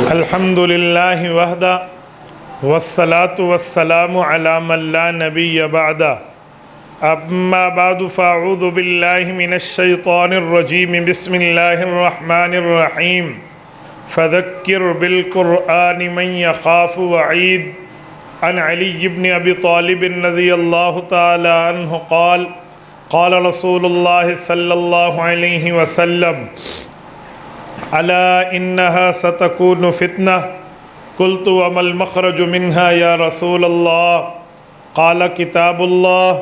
الحمد للہ وحدہ والصلاة والسلام علی من لا نبی بعدہ اما بعد فاعوذ باللہ من الشیطان الرجیم بسم اللہ الرحمن الرحیم فذکر بالقرآن من یخاف وعید عن علی بن ابی طالب رضی اللہ تعالی عنہ قال قال رسول اللہ صلی اللہ علیہ وسلم الا انها ستكون فتنة قلت وما المخرج منها يا رسول الله قال كتاب الله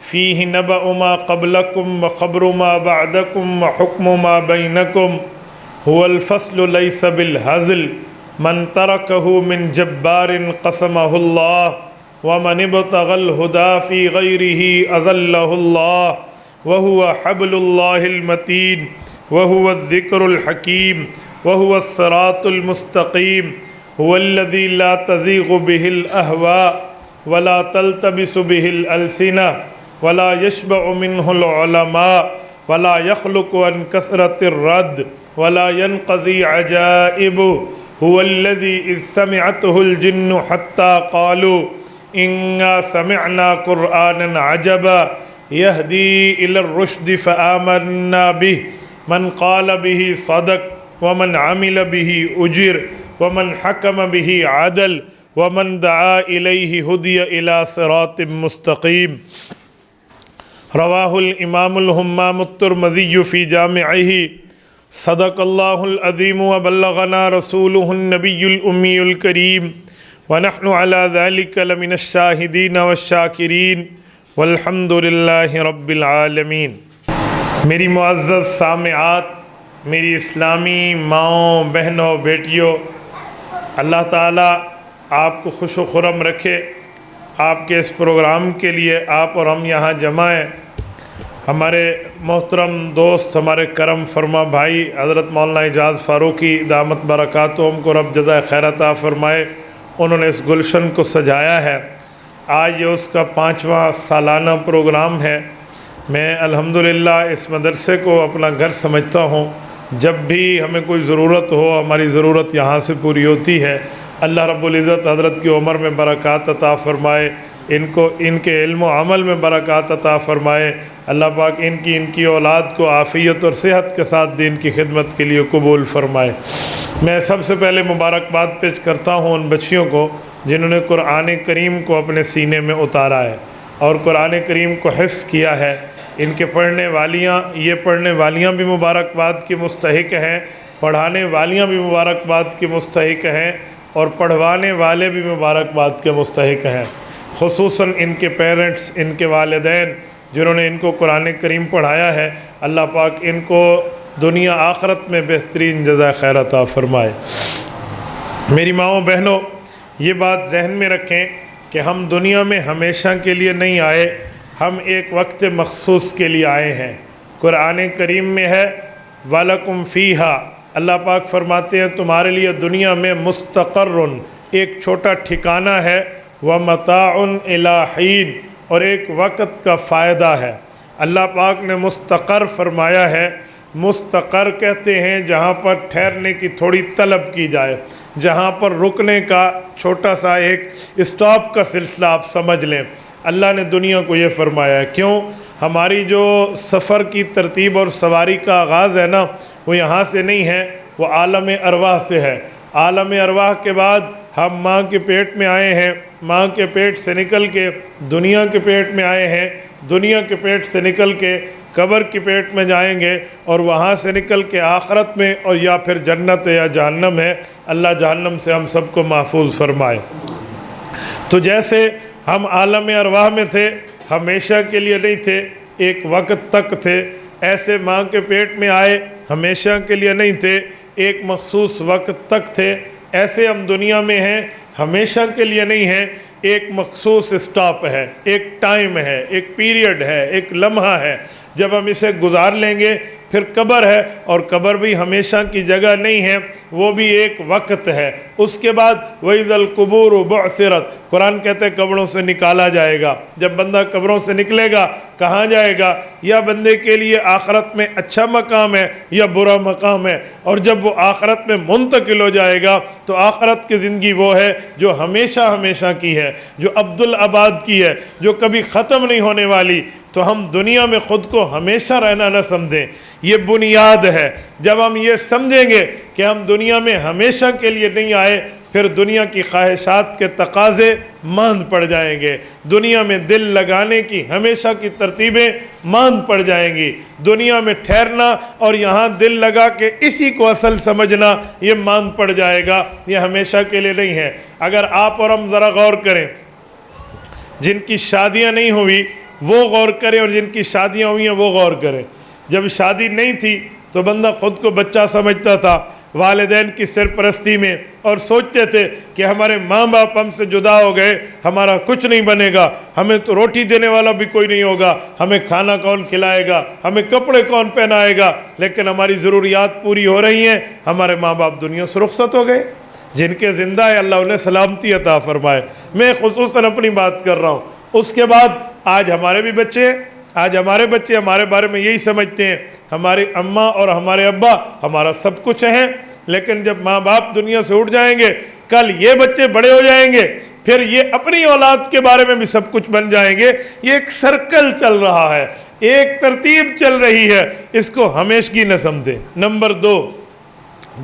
فيه نبأ ما قبلكم وخبر ما بعدكم وحكم ما بينكم هو الفصل ليس بالهزل من تركه من جبار قسمه الله ومن ابتغى الهدى في غيره أذله الله وهو حبل الله المتين وهو الذكر الحكيم وهو الصراط المستقيم هو الذي لا تزيغ به الأهواء ولا تلتبس به الألسنة ولا يشبع منه العلماء ولا يخلق عن كثرة الرد ولا ينقضي عجائبه هو الذي إذ سمعته الجن حتى قالوا إنا سمعنا قرآنا عجبا يهدي إلى الرشد فآمنا به من قال به صدق ومن عمل به أجر ومن حكم به عدل ومن دعا إليه هدي إلى صراط مستقيم رواه الإمام الهمام الترمذي في جامعه صدق الله العظيم وبلغنا رسوله النبي الأمي الكريم ونحن على ذلك لمن الشاهدين والشاكرين والحمد لله رب العالمين۔ میری معزز سامعات، میری اسلامی ماؤں، بہنوں، بیٹیوں، اللہ تعالیٰ آپ کو خوش و خرم رکھے۔ آپ کے اس پروگرام کے لیے آپ اور ہم یہاں جمع ہیں۔ ہمارے محترم دوست، ہمارے کرم فرما بھائی حضرت مولانا اعجاز فاروقی دامت برکاتہم کو رب جزائے خیر عطا فرمائے، انہوں نے اس گلشن کو سجایا ہے۔ آج یہ اس کا 5واں سالانہ پروگرام ہے۔ میں الحمدللہ اس مدرسے کو اپنا گھر سمجھتا ہوں۔ جب بھی ہمیں کوئی ضرورت ہو، ہماری ضرورت یہاں سے پوری ہوتی ہے۔ اللہ رب العزت حضرت کی عمر میں برکات عطا فرمائے، ان کے علم و عمل میں برکات عطا فرمائے۔ اللہ پاک ان کی اولاد کو عافیت اور صحت کے ساتھ دین کی خدمت کے لیے قبول فرمائے۔ میں سب سے پہلے مبارکباد پیش کرتا ہوں ان بچیوں کو جنہوں نے قرآن کریم کو اپنے سینے میں اتارا ہے اور قرآن کریم کو حفظ کیا ہے۔ ان کے پڑھنے والیاں بھی مبارکباد کی مستحق ہیں، پڑھانے والیاں بھی مبارکباد کی مستحق ہیں، اور پڑھوانے والے بھی مبارکباد کے مستحق ہیں۔ خصوصاً ان کے پیرنٹس، ان کے والدین جنہوں نے ان کو قرآن کریم پڑھایا ہے، اللہ پاک ان کو دنیا آخرت میں بہترین جزائے خیر عطا فرمائے۔ میری ماؤں بہنوں، یہ بات ذہن میں رکھیں کہ ہم دنیا میں ہمیشہ کے لیے نہیں آئے، ہم ایک وقت مخصوص کے لیے آئے ہیں۔ قرآن کریم میں ہے وَلَكُمْ فِيهَا، اللہ پاک فرماتے ہیں تمہارے لیے دنیا میں مستقرٌ، ایک چھوٹا ٹھکانہ ہے، وَمَتَاعٌ إِلَىٰ حِينٍ، اور ایک وقت کا فائدہ ہے۔ اللہ پاک نے مستقر فرمایا ہے۔ مستقر کہتے ہیں جہاں پر ٹھہرنے کی تھوڑی طلب کی جائے، جہاں پر رکنے کا چھوٹا سا ایک اسٹاپ کا سلسلہ آپ سمجھ لیں۔ اللہ نے دنیا کو یہ فرمایا ہے۔ کیوں؟ ہماری جو سفر کی ترتیب اور سواری کا آغاز ہے نا، وہ یہاں سے نہیں ہے، وہ عالم ارواح سے ہے۔ عالم ارواح کے بعد ہم ماں کے پیٹ میں آئے ہیں، ماں کے پیٹ سے نکل کے دنیا کے پیٹ میں آئے ہیں، دنیا کے پیٹ سے نکل کے قبر کی پیٹ میں جائیں گے، اور وہاں سے نکل کے آخرت میں، اور یا پھر جنت یا جہنم ہے۔ اللہ جہنم سے ہم سب کو محفوظ فرمائے۔ تو جیسے ہم عالم ارواح میں تھے، ہمیشہ کے لیے نہیں تھے، ایک وقت تک تھے، ایسے ماں کے پیٹ میں آئے، ہمیشہ کے لیے نہیں تھے، ایک مخصوص وقت تک تھے۔ ایسے ہم دنیا میں ہیں، ہمیشہ کے لیے نہیں ہیں، ایک مخصوص اسٹاپ ہے، ایک ٹائم ہے، ایک پیریڈ ہے، ایک لمحہ ہے۔ جب ہم اسے گزار لیں گے پھر قبر ہے، اور قبر بھی ہمیشہ کی جگہ نہیں ہے، وہ بھی ایک وقت ہے۔ اس کے بعد وَإِذَا الْقُبُورُ بُعْثِرَتْ، قرآن کہتے ہیں قبروں سے نکالا جائے گا۔ جب بندہ قبروں سے نکلے گا کہاں جائے گا؟ یا بندے کے لیے آخرت میں اچھا مقام ہے یا برا مقام ہے، اور جب وہ آخرت میں منتقل ہو جائے گا تو آخرت کی زندگی وہ ہے جو ہمیشہ ہمیشہ کی ہے، جو عبدالآباد کی ہے، جو کبھی ختم نہیں ہونے والی۔ تو ہم دنیا میں خود کو ہمیشہ رہنا نہ سمجھیں، یہ بنیاد ہے۔ جب ہم یہ سمجھیں گے کہ ہم دنیا میں ہمیشہ کے لیے نہیں آئے، پھر دنیا کی خواہشات کے تقاضے ماند پڑ جائیں گے، دنیا میں دل لگانے کی ہمیشہ کی ترتیبیں ماند پڑ جائیں گی، دنیا میں ٹھہرنا اور یہاں دل لگا کے اسی کو اصل سمجھنا یہ ماند پڑ جائے گا، یہ ہمیشہ کے لیے نہیں ہے۔ اگر آپ اور ہم ذرا غور کریں، جن کی شادیاں نہیں ہوئی وہ غور کریں، اور جن کی شادیاں ہوئی ہیں وہ غور کریں۔ جب شادی نہیں تھی تو بندہ خود کو بچہ سمجھتا تھا والدین کی سرپرستی میں، اور سوچتے تھے کہ ہمارے ماں باپ ہم سے جدا ہو گئے، ہمارا کچھ نہیں بنے گا، ہمیں تو روٹی دینے والا بھی کوئی نہیں ہوگا، ہمیں کھانا کون کھلائے گا، ہمیں کپڑے کون پہنائے گا۔ لیکن ہماری ضروریات پوری ہو رہی ہیں، ہمارے ماں باپ دنیا سے رخصت ہو گئے۔ جن کے زندہ ہے اللہ انہیں سلامتی عطا فرمائے، میں خصوصاً اپنی بات کر رہا ہوں۔ اس کے بعد آج ہمارے بھی بچے، آج ہمارے بچے ہمارے بارے میں یہی سمجھتے ہیں ہماری اماں اور ہمارے ابا ہمارا سب کچھ ہیں، لیکن جب ماں باپ دنیا سے اٹھ جائیں گے، کل یہ بچے بڑے ہو جائیں گے، پھر یہ اپنی اولاد کے بارے میں بھی سب کچھ بن جائیں گے۔ یہ ایک سرکل چل رہا ہے، ایک ترتیب چل رہی ہے، اس کو ہمیشگی نہ سمجھیں۔ نمبر 2،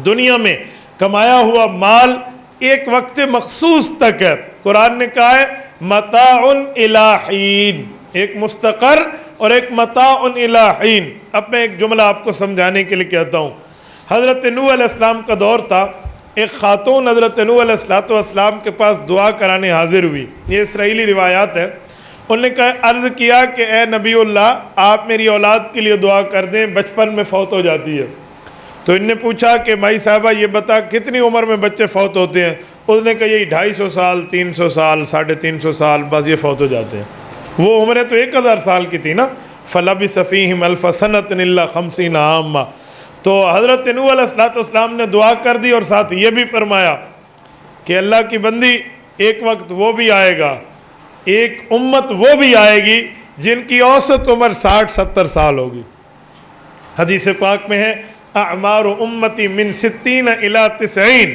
دنیا میں کمایا ہوا مال ایک وقت مخصوص تک ہے۔ قرآن نے کہا ہے متاع الی حین، ایک مستقر اور ایک متاع الی حین۔ اب میں ایک جملہ آپ کو سمجھانے کے لیے کہتا ہوں۔ حضرت نوح علیہ السلام کا دور تھا، ایک خاتون حضرت نوح علیہ السلام کے پاس دعا کرانے حاضر ہوئی، یہ اسرائیلی روایات ہے۔ انہوں نے کہا عرض کیا کہ اے نبی اللہ آپ میری اولاد کے لیے دعا کر دیں، بچپن میں فوت ہو جاتی ہے۔ تو ان نے پوچھا کہ مائی صاحبہ یہ بتا کتنی عمر میں بچے فوت ہوتے ہیں؟ اس نے کہا یہی 250 سال، 300 سال، 350 سال، بس یہ فوت ہو جاتے ہیں۔ وہ عمریں تو 1000 سال کی تھی نا، فَلَبِثَ فِيهِمْ أَلْفَ سَنَةٍ إِلَّا 50 عَامًا۔ تو حضرت نوح علیہ السلام نے دعا کر دی، اور ساتھ یہ بھی فرمایا کہ اللہ کی بندی ایک وقت وہ بھی آئے گا، ایک امت وہ بھی آئے گی جن کی اوسط عمر 60-70 سال ہوگی۔ حدیث پاک میں ہے اعمار امتی من 60 الی 90،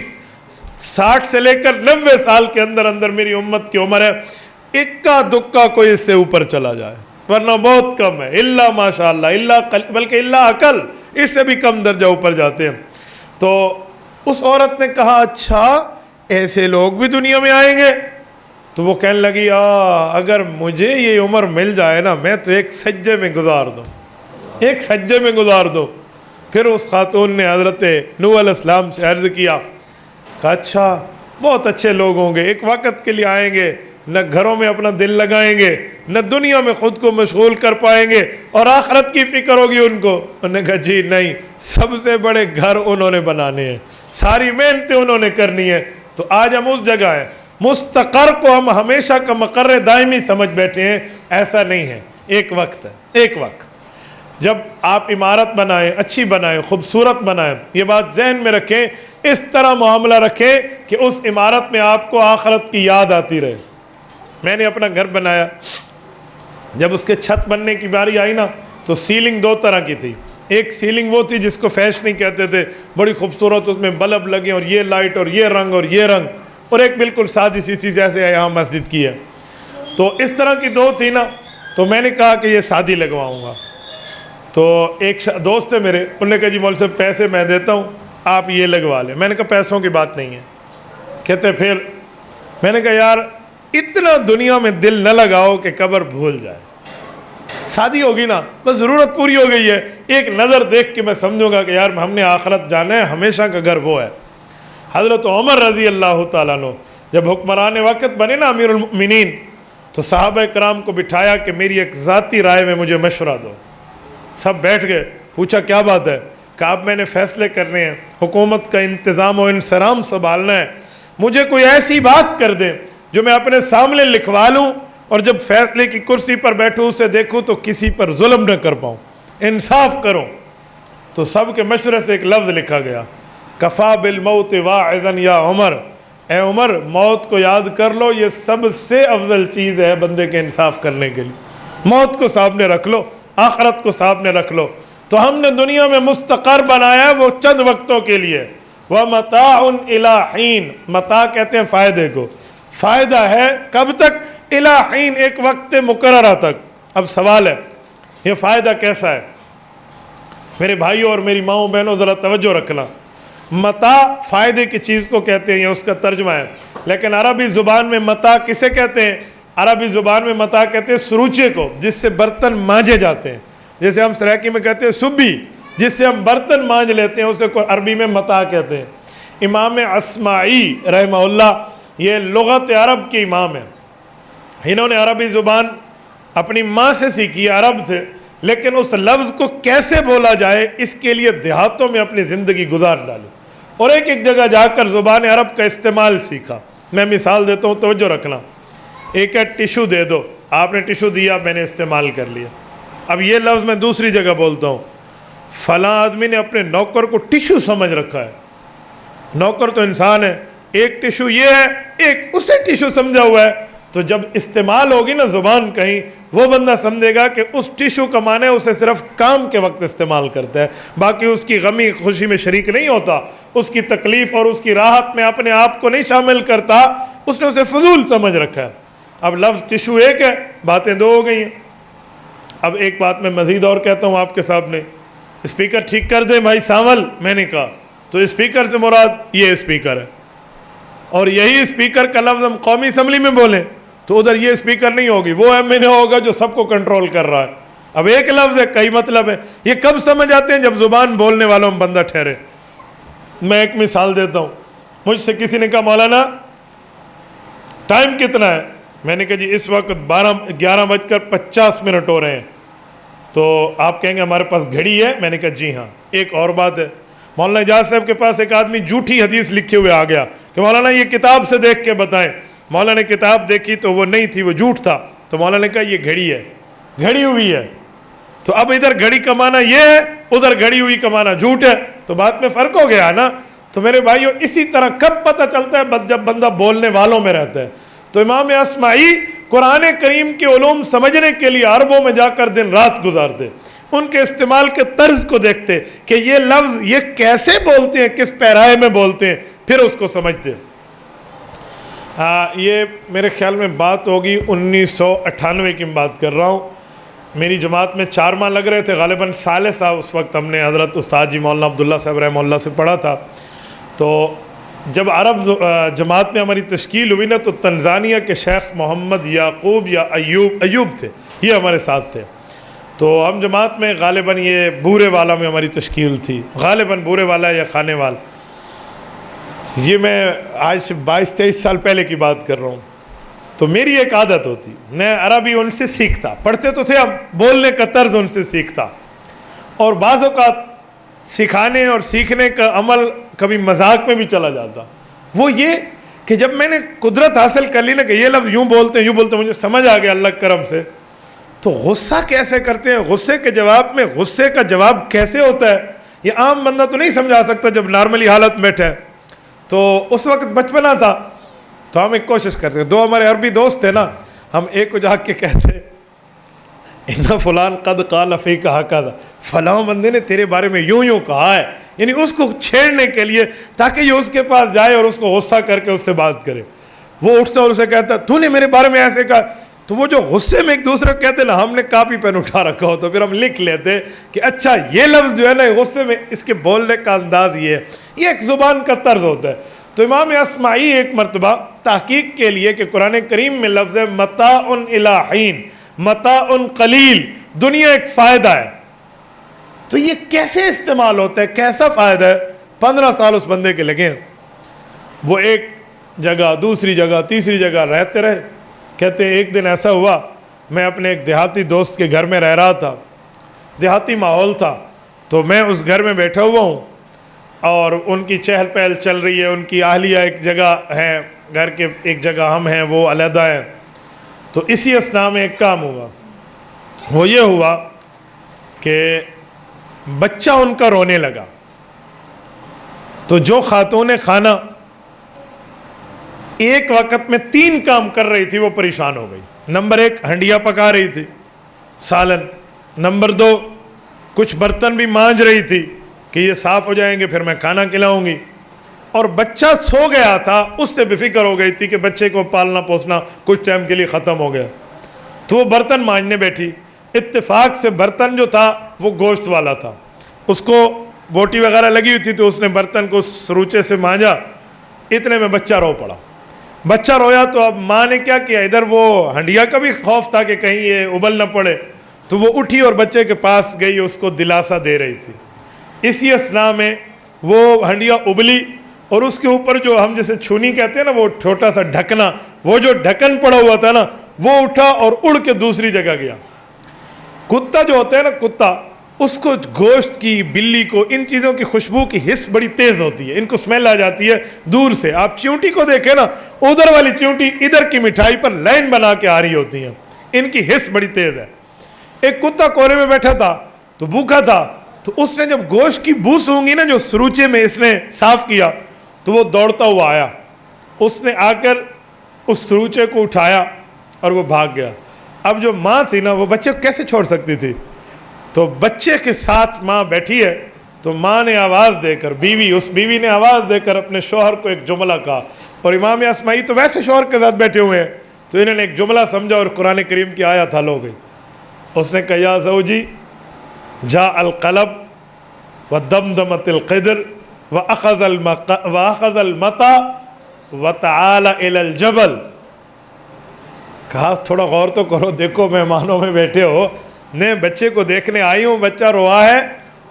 60 سے لے کر 90 سال کے اندر اندر میری امت کی عمر ہے، اکا دکا کوئی اس سے اوپر چلا جائے، ورنہ بہت کم ہے، الا ماشاءاللہ، بلکہ الا عقل، اس سے بھی کم درجہ اوپر جاتے ہیں۔ تو اس عورت نے کہا اچھا ایسے لوگ بھی دنیا میں آئیں گے؟ تو وہ کہنے لگی اگر مجھے یہ عمر مل جائے نا، میں تو ایک سجدے میں گزار دوں، ایک سجدے میں گزار دو۔ پھر اس خاتون نے حضرت نوح علیہ السلام سے عرض کیا، کہا اچھا بہت اچھے لوگ ہوں گے، ایک وقت کے لیے آئیں گے، نہ گھروں میں اپنا دل لگائیں گے، نہ دنیا میں خود کو مشغول کر پائیں گے، اور آخرت کی فکر ہوگی ان کو۔ انہوں نے کہا جی نہیں، سب سے بڑے گھر انہوں نے بنانے ہیں، ساری محنتیں انہوں نے کرنی ہے۔ تو آج ہم اس جگہ ہیں، مستقر کو ہم ہمیشہ کا مقر دائمی سمجھ بیٹھے ہیں، ایسا نہیں ہے، ایک وقت ہے، ایک وقت۔ جب آپ عمارت بنائیں، اچھی بنائیں، خوبصورت بنائیں، یہ بات ذہن میں رکھیں، اس طرح معاملہ رکھیں کہ اس عمارت میں آپ کو آخرت کی یاد آتی رہے۔ میں نے اپنا گھر بنایا، جب اس کے چھت بننے کی باری آئی نا تو سیلنگ 2 طرح کی تھی۔ ایک سیلنگ وہ تھی جس کو فیش نہیں کہتے تھے، بڑی خوبصورت، اس میں بلب لگے اور یہ لائٹ اور یہ رنگ اور یہ رنگ، اور ایک بالکل سادی سی چیز ایسے یہاں مسجد کی ہے۔ تو اس طرح کی 2 تھی نا، تو میں نے کہا کہ یہ سادی لگواؤں گا۔ تو ایک دوست ہے میرے، انہوں نے کہا جی مول صاحب پیسے میں دیتا ہوں، آپ یہ لگوا لیں۔ میں نے کہا پیسوں کی بات نہیں ہے۔ کہتے پھر؟ میں نے کہا یار اتنا دنیا میں دل نہ لگاؤ کہ قبر بھول جائے، شادی ہوگی نا بس ضرورت پوری ہو گئی ہے، ایک نظر دیکھ کے میں سمجھوں گا کہ یار ہم نے آخرت جانا ہے، ہمیشہ کا گھر وہ ہے۔ حضرت عمر رضی اللہ تعالیٰ عنہ جب حکمران وقت بنے نا امیر المؤمنین، تو صحابہ کرام کو بٹھایا کہ میری ایک ذاتی رائے میں مجھے مشورہ دو۔ سب بیٹھ گئے، پوچھا کیا بات ہے؟ کہا اب میں نے فیصلے کرنے ہیں، حکومت کا انتظام و انصرام سنبھالنا ہے، مجھے کوئی ایسی بات کر دیں جو میں اپنے سامنے لکھوا لوں، اور جب فیصلے کی کرسی پر بیٹھوں اسے دیکھوں تو کسی پر ظلم نہ کر پاؤں، انصاف کروں۔ تو سب کے مشورے سے ایک لفظ لکھا گیا، کفا بالموت واعظا یا عمر، اے عمر موت کو یاد کر لو، یہ سب سے افضل چیز ہے بندے کے انصاف کرنے کے لیے۔ موت کو سامنے رکھ لو، آخرت کو سامنے رکھ لو۔ تو ہم نے دنیا میں مستقر بنایا ہے وہ چند وقتوں کے لیے، وَمَتَاعٌ إِلَىٰ حِينٍ، متاع کہتے ہیں فائدے کو، فائدہ ہے کب تک؟ إِلَىٰ حِينٍ، ایک وقت مقررہ تک۔ اب سوال ہے یہ فائدہ کیسا ہے؟ میرے بھائیوں اور میری ماؤں بہنوں ذرا توجہ رکھنا، متاع فائدے کی چیز کو کہتے ہیں، یہ اس کا ترجمہ ہے، لیکن عربی زبان میں متاع کسے کہتے ہیں؟ عربی زبان میں متاع کہتے ہیں سروچے کو، جس سے برتن مانجے جاتے ہیں، جیسے ہم سرائکی میں کہتے ہیں سبی، جس سے ہم برتن مانج لیتے ہیں، اسے عربی میں متاع کہتے ہیں۔ امام اصمعی رحمہ اللہ یہ لغت عرب کے امام ہیں، انہوں نے عربی زبان اپنی ماں سے سیکھی، عرب تھے، لیکن اس لفظ کو کیسے بولا جائے اس کے لیے دیہاتوں میں اپنی زندگی گزار ڈالی اور ایک ایک جگہ جا کر زبان عرب کا استعمال سیکھا۔ میں مثال دیتا ہوں، توجہ رکھنا۔ ایک ہے ٹیشو دے دو، آپ نے ٹیشو دیا، میں نے استعمال کر لیا۔ اب یہ لفظ میں دوسری جگہ بولتا ہوں، فلاں آدمی نے اپنے نوکر کو ٹیشو سمجھ رکھا ہے، نوکر تو انسان ہے، ایک ٹیشو یہ ہے، ایک اسے ٹیشو سمجھا ہوا ہے، تو جب استعمال ہوگی نا زبان کہیں، وہ بندہ سمجھے گا کہ اس ٹیشو کا معنی اسے صرف کام کے وقت استعمال کرتا ہے، باقی اس کی غمی خوشی میں شریک نہیں ہوتا، اس کی تکلیف اور اس کی راحت میں اپنے آپ کو نہیں شامل کرتا، اس نے اسے فضول سمجھ رکھا ہے۔ اب لفظ ٹیشو ایک ہے، باتیں دو ہو گئی ہیں۔ اب ایک بات میں مزید اور کہتا ہوں آپ کے سامنے، اسپیکر ٹھیک کر دیں بھائی سانول، میں نے کہا تو اسپیکر سے مراد یہ اسپیکر ہے، اور یہی اسپیکر کا لفظ ہم قومی اسمبلی میں بولیں تو ادھر یہ اسپیکر نہیں ہوگی، وہ MNA ہوگا جو سب کو کنٹرول کر رہا ہے۔ اب ایک لفظ ہے، کئی مطلب ہے۔ یہ کب سمجھ آتے ہیں؟ جب زبان بولنے والوں میں بندہ ٹھہرے۔ میں ایک مثال دیتا ہوں، مجھ سے کسی نے کہا مولانا ٹائم کتنا ہے؟ میں نے کہا جی اس وقت 11:50 ہو رہے ہیں۔ تو آپ کہیں گے ہمارے پاس گھڑی ہے؟ میں نے کہا جی ہاں۔ ایک اور بات ہے، مولانا اجاز صاحب کے پاس ایک آدمی جھوٹی حدیث لکھے ہوئے آ گیا کہ مولانا یہ کتاب سے دیکھ کے بتائیں۔ مولانا نے کتاب دیکھی تو وہ نہیں تھی، وہ جھوٹ تھا، تو مولانا نے کہا یہ گھڑی ہے، گھڑی ہوئی ہے۔ تو اب ادھر گھڑی کا معنی یہ ہے، ادھر گھڑی ہوئی کا معنی جھوٹ ہے، تو بات میں فرق ہو گیا نا۔ تو میرے بھائیوں اسی طرح کب پتہ چلتا ہے؟ جب بندہ بولنے والوں میں رہتا ہے۔ تو امام اصمعی قرآن کریم کے علوم سمجھنے کے لیے عربوں میں جا کر دن رات گزارتے، ان کے استعمال کے طرز کو دیکھتے کہ یہ لفظ یہ کیسے بولتے ہیں، کس پیرائے میں بولتے ہیں، پھر اس کو سمجھتے۔ یہ میرے خیال میں بات ہوگی 1998 کی بات کر رہا ہوں۔ میری جماعت میں 4 ماہ لگ رہے تھے، غالباً ثالث اس وقت ہم نے حضرت استاد جی مولانا عبداللہ صاحب رحمہ اللہ سے پڑھا تھا۔ تو جب عرب جماعت میں ہماری تشکیل ہوئی نا، تو تنزانیہ کے شیخ محمد یعقوب یا ایوب تھے، یہ ہمارے ساتھ تھے۔ تو ہم جماعت میں غالباً یہ بورے والا میں ہماری تشکیل تھی، غالباً بورے والا یا خانے وال، یہ میں آج سے 22-23 سال پہلے کی بات کر رہا ہوں۔ تو میری ایک عادت ہوتی، میں عربی ان سے سیکھتا، پڑھتے تو تھے، اب بولنے کا طرز ان سے سیکھتا، اور بعض اوقات سکھانے اور سیکھنے کا عمل کبھی مذاق میں بھی چلا جاتا۔ وہ یہ کہ جب میں نے قدرت حاصل کر لی نا کہ یہ لفظ یوں بولتے ہیں، مجھے سمجھ آ گیا اللہ کرم سے، تو غصہ کیسے کرتے ہیں، غصے کے جواب میں غصے کا جواب کیسے ہوتا ہے، یہ عام بندہ تو نہیں سمجھا سکتا جب نارملی حالت میں بیٹھے۔ تو اس وقت بچپنا تھا، تو ہم ایک کوشش کرتے، 2 ہمارے عربی دوست تھے نا، ہم ایک کو جا کے کہتے ان فلان قد قال فیک ھکذا، فلاں بندے نے تیرے بارے میں یوں یوں کہا ہے، یعنی اس کو چھیڑنے کے لیے تاکہ یہ اس کے پاس جائے اور اس کو غصہ کر کے اس سے بات کرے۔ وہ اٹھتا اور اسے کہتا تو نے میرے بارے میں ایسے کہا، تو وہ جو غصے میں ایک دوسرے کو کہتے نا، ہم نے کاپی پین اٹھا رکھا ہو تو پھر ہم لکھ لیتے کہ اچھا یہ لفظ جو ہے نا غصے میں اس کے بولنے کا انداز یہ ہے، یہ ایک زبان کا طرز ہوتا ہے۔ تو امام اصمعی ایک مرتبہ تحقیق کے لیے کہ قرآن کریم میں لفظ ہے متاع الی حین، متاع قلیل، دنیا ایک فائدہ ہے، تو یہ کیسے استعمال ہوتا ہے، کیسا فائدہ ہے؟ 15 سال اس بندے کے لگے ہیں۔ وہ ایک جگہ، دوسری جگہ، تیسری جگہ رہتے رہے۔ کہتے ہیں ایک دن ایسا ہوا، میں اپنے ایک دیہاتی دوست کے گھر میں رہ رہا تھا، دیہاتی ماحول تھا، تو میں اس گھر میں بیٹھا ہوا ہوں اور ان کی چہل پہل چل رہی ہے، ان کی اہلیہ ایک جگہ ہے، گھر کے ایک جگہ ہم ہیں، وہ علیحدہ ہیں۔ تو اسی اثناء میں ایک کام ہوا، وہ یہ ہوا کہ بچہ ان کا رونے لگا. تو جو خاتون خانہ ایک وقت میں 3 کام کر رہی تھی وہ پریشان ہو گئی. نمبر 1 ہنڈیا پکا رہی تھی سالن. نمبر 2 کچھ برتن بھی مانج رہی تھی کہ یہ صاف ہو جائیں گے پھر میں کھانا کھلاؤں گی. اور بچہ سو گیا تھا, اس سے بے فکر ہو گئی تھی کہ بچے کو پالنا پوسنا کچھ ٹائم کے لیے ختم ہو گیا. تو وہ برتن مانجنے بیٹھی. اتفاق سے برتن جو تھا وہ گوشت والا تھا, اس کو بوٹی وغیرہ لگی ہوئی تھی, تو اس نے برتن کو سروچے سے مانجا. اتنے میں بچہ رو پڑا. بچہ رویا تو اب ماں نے کیا کیا, ادھر وہ ہنڈیا کا بھی خوف تھا کہ کہیں یہ ابل نہ پڑے, تو وہ اٹھی اور بچے کے پاس گئی, اس کو دلاسا دے رہی تھی. اسی اثناء میں وہ ہنڈیا ابلی اور اس کے اوپر جو ہم جیسے چھونی کہتے ہیں نا, وہ چھوٹا سا ڈھکنا, وہ جو ڈھکن پڑا ہوا تھا نا, وہ اٹھا اور اڑ کے دوسری جگہ گیا. کتا جو ہوتا ہے نا, کتا, اس کو گوشت کی, بلی کو, ان چیزوں کی خوشبو کی حس بڑی تیز ہوتی ہے, ان کو سمیل آ جاتی ہے دور سے. آپ چیونٹی کو دیکھیں نا, ادھر والی چیونٹی ادھر کی مٹھائی پر لائن بنا کے آ رہی ہوتی ہیں, ان کی حس بڑی تیز ہے. ایک کتا کونے میں بیٹھا تھا تو بھوکا تھا, تو اس نے جب گوشت کی بو سونگی نا, جو سروچے میں اس نے صاف کیا, تو وہ دوڑتا ہوا آیا. اس نے آ کر اس سروچے کو اٹھایا اور وہ بھاگ گیا. اب جو ماں تھی نا, وہ بچے کو کیسے چھوڑ سکتی تھی؟ تو بچے کے ساتھ ماں بیٹھی ہے, تو ماں نے آواز دے کر, اس بیوی نے آواز دے کر اپنے شوہر کو ایک جملہ کہا. اور امام اسماعی تو ویسے شوہر کے ساتھ بیٹھے ہوئے ہیں, تو انہوں نے ایک جملہ سمجھا اور قرآن کریم کی آیت حل ہو گئی. اس نے کہا, یا زوجی جاء القلب ودمدمت القدر واخذ المطا وتعالى الى الجبل. کہا تھوڑا غور تو کرو, دیکھو مہمانوں میں بیٹھے ہو, نے بچے کو دیکھنے آئی ہوں, بچہ روا ہے,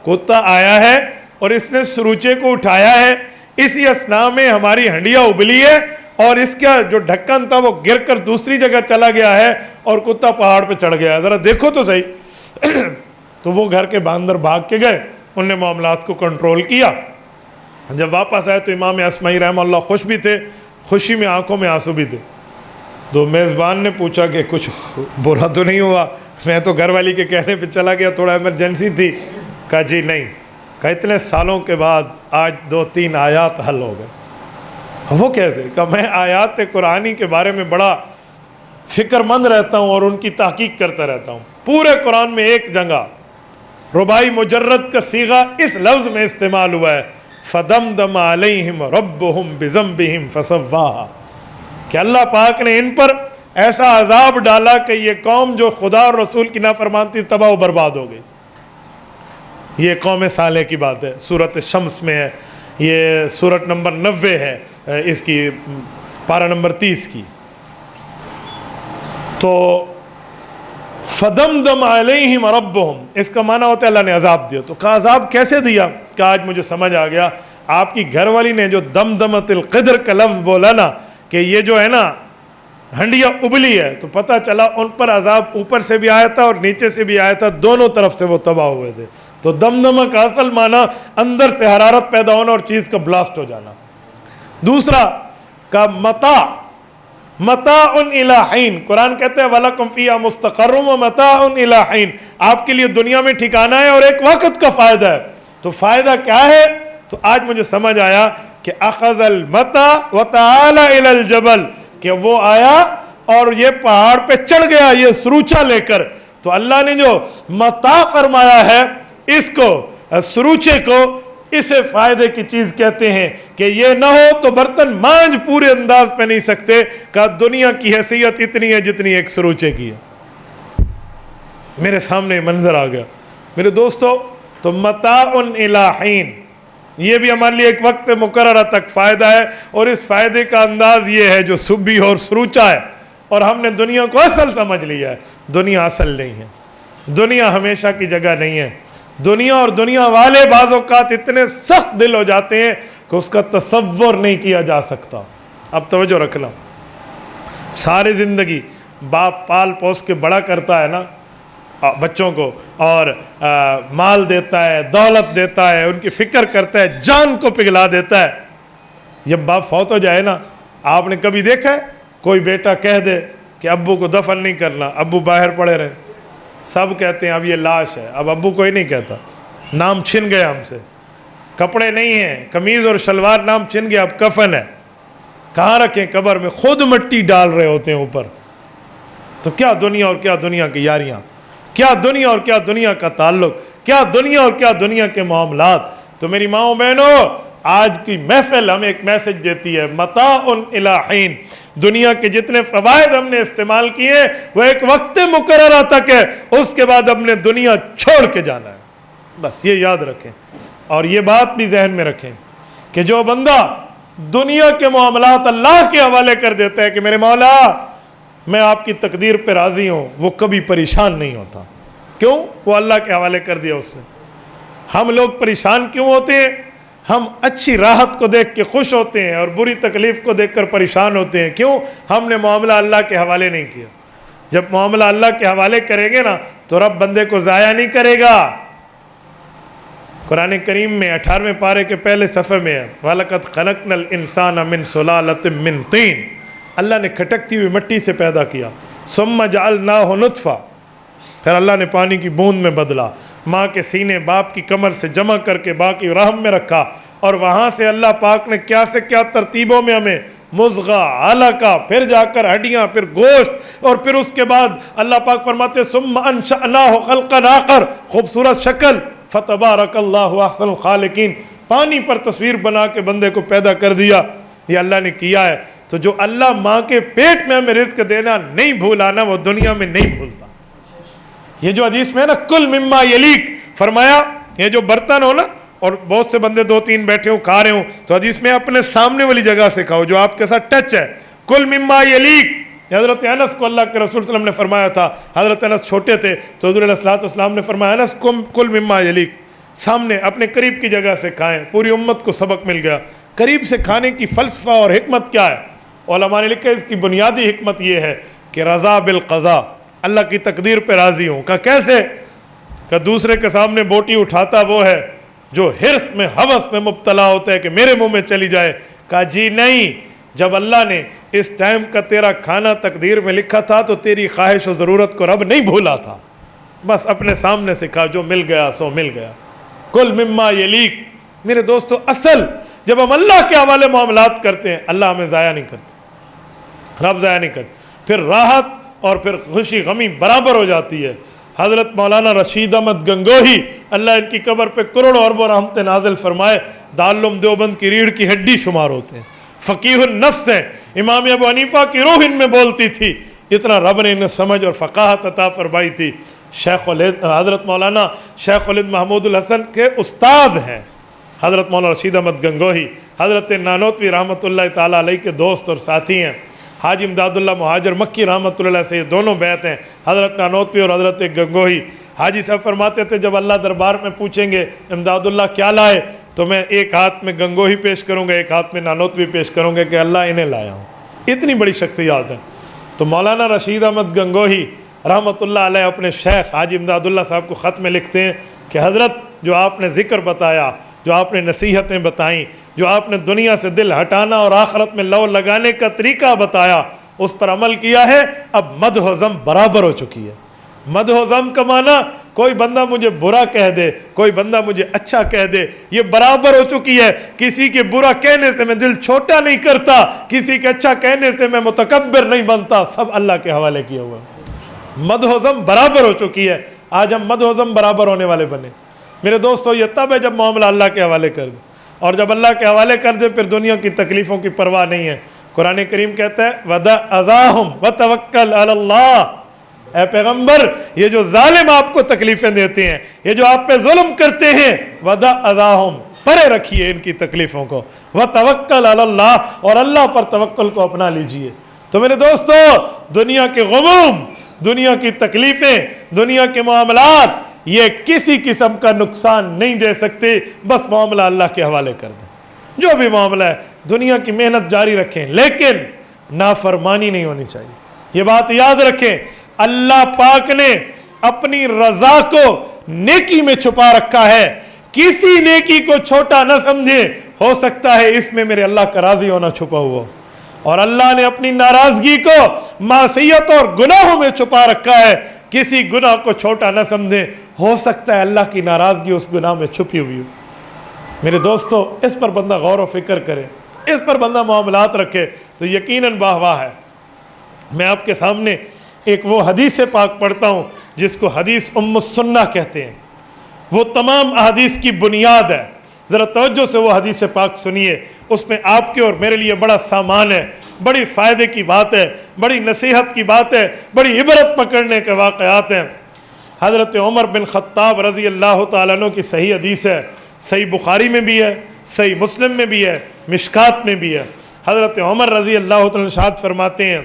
کتا آیا ہے اور اس نے سروچے کو اٹھایا ہے. اسی اثناء میں ہماری ہنڈیا ابلی ہے اور اس کا جو ڈھکن تھا وہ گر کر دوسری جگہ چلا گیا ہے اور کتا پہاڑ پہ چڑھ گیا ہے, ذرا دیکھو تو صحیح. تو وہ گھر کے باندر بھاگ کے گئے, ان نے معاملات کو کنٹرول کیا. جب واپس آئے تو امام اسماعی رحمہ اللہ خوش بھی تھے, خوشی میں آنکھوں میں آنسو بھی تھے. تو میزبان نے پوچھا کہ کچھ برا تو نہیں ہوا؟ میں تو گھر والی کے کہنے پہ چلا گیا, تھوڑا ایمرجنسی تھی. کہا جی نہیں. کہا اتنے سالوں کے بعد آج 2-3 آیات حل ہو گئے. وہ کیسے؟ کہا میں آیات قرآنی کے بارے میں بڑا فکر مند رہتا ہوں اور ان کی تحقیق کرتا رہتا ہوں. پورے قرآن میں ایک جگہ رباعی مجرد کا صیغہ اس لفظ میں استعمال ہوا ہے, فَدَمْدَمَ عَلَيْهِمْ رَبُّهُمْ بِذَنبِهِمْ فَسَوَّاهَا, کہ اللہ پاک نے ان پر ایسا عذاب ڈالا کہ یہ قوم جو خدا اور رسول کی نافرمانتی تباہ و برباد ہو گئی. یہ قوم صالح کی بات ہے, سورۃ شمس میں ہے, یہ سورت نمبر 90 ہے, اس کی پارہ نمبر 30 کی. تو فَدَمْدَمَ عَلَيْهِمْ رَبُّهُمْ, اس کا معنی ہوتا ہے اللہ نے عذاب دیا. تو کہا عذاب کیسے دیا؟ کہ آج مجھے سمجھ آ گیا, آپ کی گھر والی نے جو دمدمت القدر کا لفظ بولا نا, کہ یہ جو ہے نا ہنڈیا ابلی ہے, تو پتہ چلا ان پر عذاب اوپر سے بھی آیا تھا اور نیچے سے بھی آیا تھا, دونوں طرف سے وہ تباہ ہوئے تھے. تو دمدمہ کا اصل معنی اندر سے حرارت پیدا ہونا اور چیز کا بلاسٹ ہو جانا. دوسرا کا متاع الی حین, قرآن کہتے ہیں وَلَکُمْ فِیہا مُسْتَقَرٌّ وَمَتَاعٌ الی حین, آپ کے لیے دنیا میں ٹھکانہ ہے اور ایک وقت کا فائدہ ہے. تو فائدہ کیا ہے؟ تو آج مجھے سمجھ آیا کہ اخذ المطا وتعالى الى الجبل, کہ وہ آیا اور یہ پہاڑ پہ چڑھ گیا یہ سروچا لے کر. تو اللہ نے جو متاع فرمایا ہے, اس کو سروچے کو, اسے فائدے کی چیز کہتے ہیں. کہ یہ نہ ہو تو برتن مانج پورے انداز پہ نہیں سکتے. کہ دنیا کی حیثیت اتنی ہے جتنی ایک سروچے کی ہے. میرے سامنے منظر آ گیا میرے دوستو. تو متاع الی حین, یہ بھی ہمارے لیے ایک وقت مقررہ تک فائدہ ہے, اور اس فائدے کا انداز یہ ہے جو سبی اور سروچا ہے. اور ہم نے دنیا کو اصل سمجھ لیا ہے. دنیا اصل نہیں ہے, دنیا ہمیشہ کی جگہ نہیں ہے. دنیا اور دنیا والے بعض اوقات اتنے سخت دل ہو جاتے ہیں کہ اس کا تصور نہیں کیا جا سکتا. اب توجہ رکھنا, ساری زندگی باپ پال پوس کے بڑا کرتا ہے نا بچوں کو, اور مال دیتا ہے, دولت دیتا ہے, ان کی فکر کرتا ہے, جان کو پگھلا دیتا ہے. جب باپ فوت ہو جائے نا, آپ نے کبھی دیکھا ہے کوئی بیٹا کہہ دے کہ ابو کو دفن نہیں کرنا, ابو باہر پڑے رہے؟ سب کہتے ہیں اب یہ لاش ہے, اب ابو کوئی نہیں کہتا. نام چھن گیا ہم سے، کپڑے نہیں ہیں، قمیض اور شلوار نام چھن گیا، اب کفن ہے، کہاں رکھیں؟ قبر میں، خود مٹی ڈال رہے ہوتے ہیں اوپر. تو کیا دنیا اور کیا دنیا کی یاریاں، کیا دنیا اور کیا دنیا کا تعلق، کیا دنیا اور کیا دنیا کے معاملات. تو میری ماؤں بہنوں، آج کی محفل ہمیں ایک میسج دیتی ہے، متاع الی حین. دنیا کے جتنے فوائد ہم نے استعمال کیے وہ ایک وقت مقررہ تک ہے، اس کے بعد ہم نے دنیا چھوڑ کے جانا ہے. بس یہ یاد رکھیں، اور یہ بات بھی ذہن میں رکھیں کہ جو بندہ دنیا کے معاملات اللہ کے حوالے کر دیتا ہے کہ میرے مولا میں آپ کی تقدیر پہ راضی ہوں، وہ کبھی پریشان نہیں ہوتا. کیوں؟ وہ اللہ کے حوالے کر دیا اس نے. ہم لوگ پریشان کیوں ہوتے ہیں؟ ہم اچھی راحت کو دیکھ کے خوش ہوتے ہیں اور بری تکلیف کو دیکھ کر پریشان ہوتے ہیں. کیوں؟ ہم نے معاملہ اللہ کے حوالے نہیں کیا. جب معاملہ اللہ کے حوالے کریں گے نا تو رب بندے کو ضائع نہیں کرے گا. قرآن کریم میں 18ویں پارے کے پہلے صفحے میں ہے، وَلَقَدْ خَلَقْنَا الْإِنسَانَ مِنْ سُلَالَةٍ مِنْ طِينٍ. اللہ نے کھٹکتی ہوئی مٹی سے پیدا کیا. ثُمَّ جَعَلْنَاهُ نُطْفَةً، پھر اللہ نے پانی کی بوند میں بدلا، ماں کے سینے باپ کی کمر سے جمع کر کے باقی رحم میں رکھا، اور وہاں سے اللہ پاک نے کیا سے کیا ترتیبوں میں ہمیں مضغہ، علقہ، پھر جا کر ہڈیاں، پھر گوشت، اور پھر اس کے بعد اللہ پاک فرماتے ثم انشأناہ خلقا آخر، خوبصورت شکل، فتبارک اللہ احسن الخالقین. پانی پر تصویر بنا کے بندے کو پیدا کر دیا. یہ اللہ نے کیا ہے. تو جو اللہ ماں کے پیٹ میں ہمیں رزق دینا نہیں بھولانا، وہ دنیا میں نہیں بھولتا. یہ جو حدیث میں ہے نا کل مما یلیک، فرمایا یہ جو برتن ہو نا، اور بہت سے بندے 2-3 بیٹھے ہوں کھا رہے ہوں، تو حدیث میں اپنے سامنے والی جگہ سے کھاؤ جو آپ کے ساتھ ٹچ ہے. کل مما یلیک. حضرت انس کو اللہ کے رسول صلی اللہ علیہ وسلم نے فرمایا تھا، حضرت انس چھوٹے تھے تو حضور علیہ الصلوۃ والسلام نے فرمایا انس کل مما یلیک، سامنے اپنے قریب کی جگہ سے کھائیں. پوری امت کو سبق مل گیا. قریب سے کھانے کی فلسفہ اور حکمت کیا ہے؟ علماء نے لکھا اس کی بنیادی حکمت یہ ہے کہ رضا بالقضاء، اللہ کی تقدیر پہ راضی ہوں. کہ کیسے؟ کہ دوسرے کے سامنے بوٹی اٹھاتا وہ ہے جو حرص میں ہوس میں مبتلا ہوتا ہے کہ میرے منہ میں چلی جائے. کہا جی نہیں، جب اللہ نے اس ٹائم کا تیرا کھانا تقدیر میں لکھا تھا تو تیری خواہش و ضرورت کو رب نہیں بھولا تھا. بس اپنے سامنے سے کھا، جو مل گیا سو مل گیا. کل مما یلیک. میرے دوستو، اصل جب ہم اللہ کے حوالے معاملات کرتے ہیں اللہ ہمیں ضائع نہیں کرتے، رب ضائع نہیں کرتے. پھر راحت اور پھر خوشی غمی برابر ہو جاتی ہے. حضرت مولانا رشید احمد گنگوہی، اللہ ان کی قبر پہ کروڑوں اربوں رحمت نازل فرمائے، دارالعلوم دیوبند کی ریڑھ کی ہڈی شمار ہوتے ہیں، فقیہ النفس ہیں. امام ابو حنیفہ کی روح ان میں بولتی تھی، اتنا رب نے انہیں سمجھ اور فقاہت عطا فرمائی تھی. حضرت مولانا شیخ الہند محمود الحسن کے استاد ہیں حضرت مولانا رشید احمد گنگوہی. حضرت نانوتوی رحمۃ اللہ تعالیٰ علیہ کے دوست اور ساتھی ہیں. حاجی امداد اللہ مہاجر مکی رحمۃ اللہ سے یہ دونوں بیعت ہیں، حضرت نانوتوی اور حضرت گنگوہی. حاجی صاحب فرماتے تھے جب اللہ دربار میں پوچھیں گے امداد اللہ کیا لائے، تو میں ایک ہاتھ میں گنگوہی پیش کروں گا، ایک ہاتھ میں نانوتوی پیش کروں گا کہ اللہ انہیں لایا ہوں. اتنی بڑی شخصیات ہیں. تو مولانا رشید احمد گنگوہی رحمۃ اللہ علیہ اپنے شیخ حاجی امداد اللہ صاحب کو خط میں لکھتے ہیں کہ حضرت جو آپ نے ذکر بتایا، جو آپ نے نصیحتیں بتائیں، جو آپ نے دنیا سے دل ہٹانا اور آخرت میں لو لگانے کا طریقہ بتایا، اس پر عمل کیا ہے. اب مدح و ذم برابر ہو چکی ہے. مدح و ذم کا معنی کوئی بندہ مجھے برا کہہ دے، کوئی بندہ مجھے اچھا کہہ دے، یہ برابر ہو چکی ہے. کسی کے برا کہنے سے میں دل چھوٹا نہیں کرتا، کسی کے اچھا کہنے سے میں متکبر نہیں بنتا. سب اللہ کے حوالے کیا ہوا ہے. مدح و ذم برابر ہو چکی ہے. آج ہم مدح و ذم برابر ہونے والے بنے. میرے دوستو، یہ تب ہے جب معاملہ اللہ کے حوالے کر دیں، اور جب اللہ کے حوالے کر دیں پھر دنیا کی تکلیفوں کی پرواہ نہیں ہے. قرآن کریم کہتا ہے وَدَعْ أَذَاهُمْ وَتَوَكَّلْ عَلَى اللَّهِ. اے پیغمبر، یہ جو ظالم آپ کو تکلیفیں دیتے ہیں، یہ جو آپ پہ ظلم کرتے ہیں، وَدَعْ أَذَاهُمْ، پرے رکھیے ان کی تکلیفوں کو، وَتَوَكَّلْ عَلَى اللَّهِ، اور اللہ پر توکل کو اپنا لیجئے. تو میرے دوستو، دنیا کے غموم، دنیا کی تکلیفیں، دنیا کے معاملات، یہ کسی قسم کا نقصان نہیں دے سکتے. بس معاملہ اللہ کے حوالے کر دیں. جو بھی معاملہ ہے دنیا کی محنت جاری رکھیں، لیکن نافرمانی نہیں ہونی چاہیے. یہ بات یاد رکھیں، اللہ پاک نے اپنی رضا کو نیکی میں چھپا رکھا ہے. کسی نیکی کو چھوٹا نہ سمجھے، ہو سکتا ہے اس میں میرے اللہ کا راضی ہونا چھپا ہوا، اور اللہ نے اپنی ناراضگی کو معصیت اور گناہوں میں چھپا رکھا ہے. کسی گناہ کو چھوٹا نہ سمجھیں، ہو سکتا ہے اللہ کی ناراضگی اس گناہ میں چھپی ہوئی ہو۔ میرے دوستو، اس پر بندہ غور و فکر کرے، اس پر بندہ معاملات رکھے تو یقیناً واہ واہ ہے۔ میں آپ کے سامنے ایک وہ حدیث پاک پڑھتا ہوں جس کو حدیث ام السنہ کہتے ہیں، وہ تمام احادیث کی بنیاد ہے۔ ذرا توجہ سے وہ حدیث پاک سنیے، اس میں آپ کے اور میرے لیے بڑا سامان ہے، بڑی فائدے کی بات ہے، بڑی نصیحت کی بات ہے، بڑی عبرت پکڑنے کے واقعات ہیں۔ حضرت عمر بن خطاب رضی اللہ تعالیٰ عنہ کی صحیح حدیث ہے، صحیح بخاری میں بھی ہے، صحیح مسلم میں بھی ہے، مشکات میں بھی ہے۔ حضرت عمر رضی اللہ تعالیٰ ارشاد فرماتے ہیں،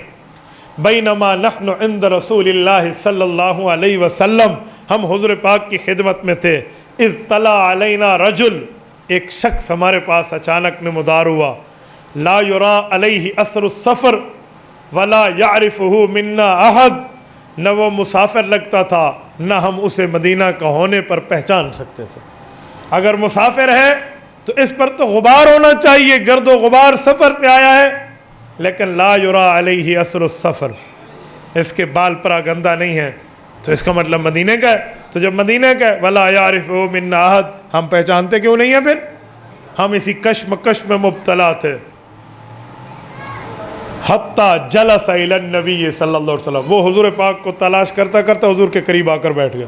بینما نحن عند رسول اللہ صلی اللہ علیہ وسلم، ہم حضور پاک کی خدمت میں تھے، اذ طلع علینا رجل، ایک شخص ہمارے پاس اچانک نمودار ہوا، لا یرا علیہ اثر السفر ولا یعرفہ منا احد، نہ وہ مسافر لگتا تھا نہ ہم اسے مدینہ کا ہونے پر پہچان سکتے تھے۔ اگر مسافر ہے تو اس پر تو غبار ہونا چاہیے، گرد و غبار سفر سے آیا ہے، لیکن لا یرا علیہ اثر السفر، اس کے بال پراگندہ نہیں ہیں، تو اس کا مطلب مدینہ کا ہے۔ تو جب مدینہ کا ہے، ولا یعرفہ منا احد، ہم پہچانتے کیوں نہیں ہیں؟ پھر ہم اسی کشمکش میں مبتلا تھے۔ حتیٰ جلس الی النبی صلی اللہ علیہ وسلم، وہ حضور پاک کو تلاش کرتا کرتا حضور کے قریب آ کر بیٹھ گیا۔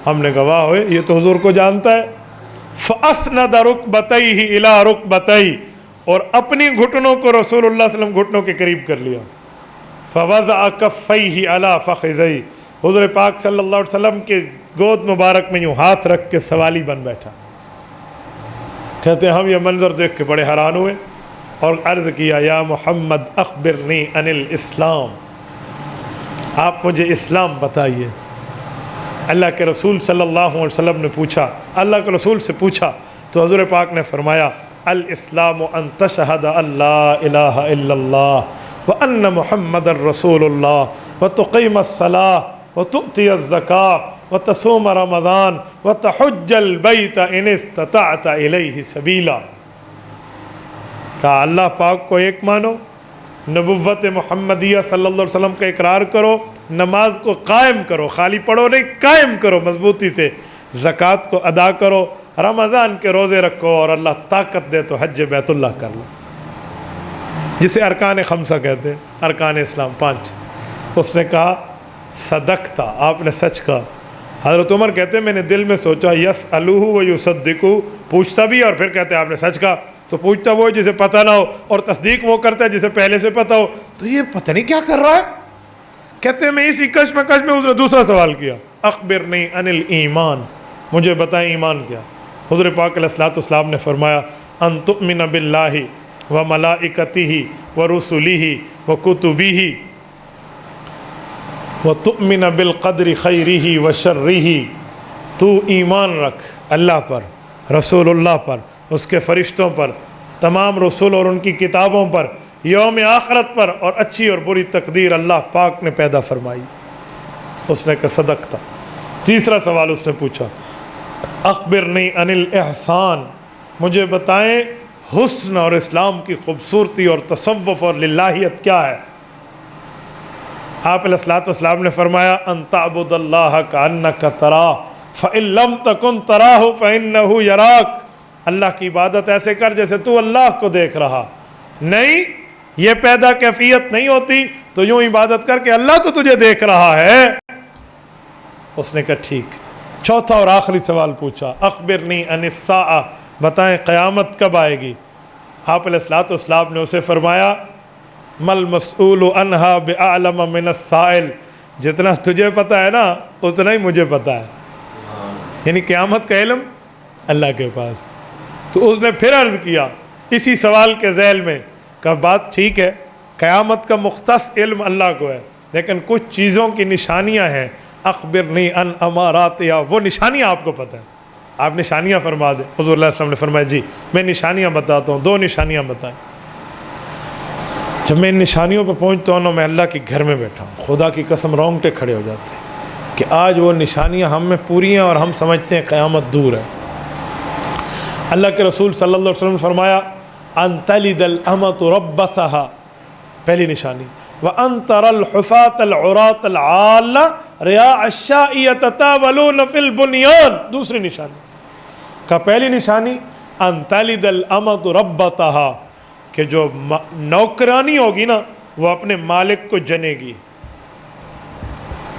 ہم نے کہا واہ ہوئے، یہ تو حضور کو جانتا ہے۔ فَأَسْنَدَ رُكْبَتَيْهِ إِلَىٰ رُكْبَتَيْهِ، اور اپنی گھٹنوں کو رسول اللہ صلی اللہ علیہ وسلم گھٹنوں کے قریب کر لیا۔ فَوَضَعَ كَفَّيْهِ عَلَىٰ فَخِذَيْهِ، حضور پاک صلی اللہ علیہ وسلم کے گود مبارک میں یوں ہاتھ رکھ کے سوالی بن بیٹھا۔ کہتے ہیں ہم یہ منظر دیکھ کے بڑے حیران ہوئے اور عرض کیا، یا محمد اخبرنی عن الاسلام، آپ مجھے اسلام بتائیے۔ اللہ کے رسول صلی اللہ علیہ وسلم نے پوچھا، اللہ کے رسول سے پوچھا تو حضور پاک نے فرمایا، الاسلام ان تشہد ان لا الہ الا اللہ وان محمد الرسول اللہ وتقیم الصلاۃ وتؤتی الزکاۃ وتصوم رمضان وتحج البیت ان استطعت الیہ سبیلا۔ کہا اللہ پاک کو ایک مانو، نبوت محمدیہ صلی اللہ علیہ وسلم کا اقرار کرو، نماز کو قائم کرو، خالی پڑھو نہیں، قائم کرو مضبوطی سے، زکوٰۃ کو ادا کرو، رمضان کے روزے رکھو، اور اللہ طاقت دے تو حج بیت اللہ کر لو، جسے ارکان خمسہ کہتے ہیں، ارکان اسلام 5۔ اس نے کہا صدقتا، آپ نے سچ کہا۔ حضرت عمر کہتے ہیں میں نے دل میں سوچا، یسألوہ و یصدقوہ، پوچھتا بھی اور پھر کہتے ہیں آپ نے سچ کہا، تو پوچھتا وہ جسے پتہ نہ ہو اور تصدیق وہ کرتا ہے جسے پہلے سے پتہ ہو، تو یہ پتہ نہیں کیا کر رہا ہے۔ کہتے ہیں میں اسی کشمکش میں اس نے دوسرا سوال کیا، اخبرنی عن الایمان، مجھے بتائیں ایمان کیا۔ حضور پاک علیہ الصلوۃ والسلام نے فرمایا، ان تؤمن باللہ وملائکتہ ورسلہ وکتبہ وتؤمن بالقدر خیرہ وشرہ، تو ایمان رکھ اللہ پر، رسول اللہ پر، اس کے فرشتوں پر، تمام رسول اور ان کی کتابوں پر، یوم آخرت پر، اور اچھی اور بری تقدیر اللہ پاک نے پیدا فرمائی۔ اس نے کہا صدقتا۔ تیسرا سوال اس نے پوچھا، اخبرنی عن الاحسان، مجھے بتائیں حسن اور اسلام کی خوبصورتی اور تصوف اور للہیت کیا ہے۔ آپ علیہ الصلوۃ والسلام نے فرمایا، ان تعبد اللہ کأنک تراہ فإن لم تکن تراہ فإنہ یراک، اللہ کی عبادت ایسے کر جیسے تو اللہ کو دیکھ رہا، نہیں یہ پیدا کیفیت نہیں ہوتی تو یوں عبادت کر کے اللہ تو تجھے دیکھ رہا ہے۔ اس نے کہا ٹھیک۔ چوتھا اور آخری سوال پوچھا، اخبرنی عن الساعہ، بتائیں قیامت کب آئے گی۔ آپ علیہ الصلوۃ والسلام نے اسے فرمایا، مل مسئول عنہا بعلم من السائل، جتنا تجھے پتہ ہے نا اتنا ہی مجھے پتہ ہے، یعنی قیامت کا علم اللہ کے پاس۔ تو اس نے پھر عرض کیا اسی سوال کے ذیل میں، کہ بات ٹھیک ہے قیامت کا مختص علم اللہ کو ہے، لیکن کچھ چیزوں کی نشانیاں ہیں، اخبرنی ان اماراتیا، وہ نشانیاں آپ کو پتہ ہیں، آپ نشانیاں فرما دیں۔ حضور اللہ علیہ وسلم نے فرمایا جی میں نشانیاں بتاتا ہوں، 2 نشانیاں بتائیں۔ جب میں ان نشانیوں پہ پہنچتا ہوں نا، میں اللہ کے گھر میں بیٹھا ہوں، خدا کی قسم رونگٹے کھڑے ہو جاتے ہیں کہ آج وہ نشانیاں ہم میں پوری ہیں اور ہم سمجھتے ہیں قیامت دور ہے۔ اللہ کے رسول صلی اللہ علیہ وسلم نے فرمایا، ان تلد الامۃ ربتھا، پہلی نشانی، وان تری الحفاة العراة العالة ریا الشاء یتطاولون فی البنیان، دوسری نشانی کا پہلی نشانی ان تلد الامۃ ربتہا، کہ جو نوکرانی ہوگی نا وہ اپنے مالک کو جنے گی۔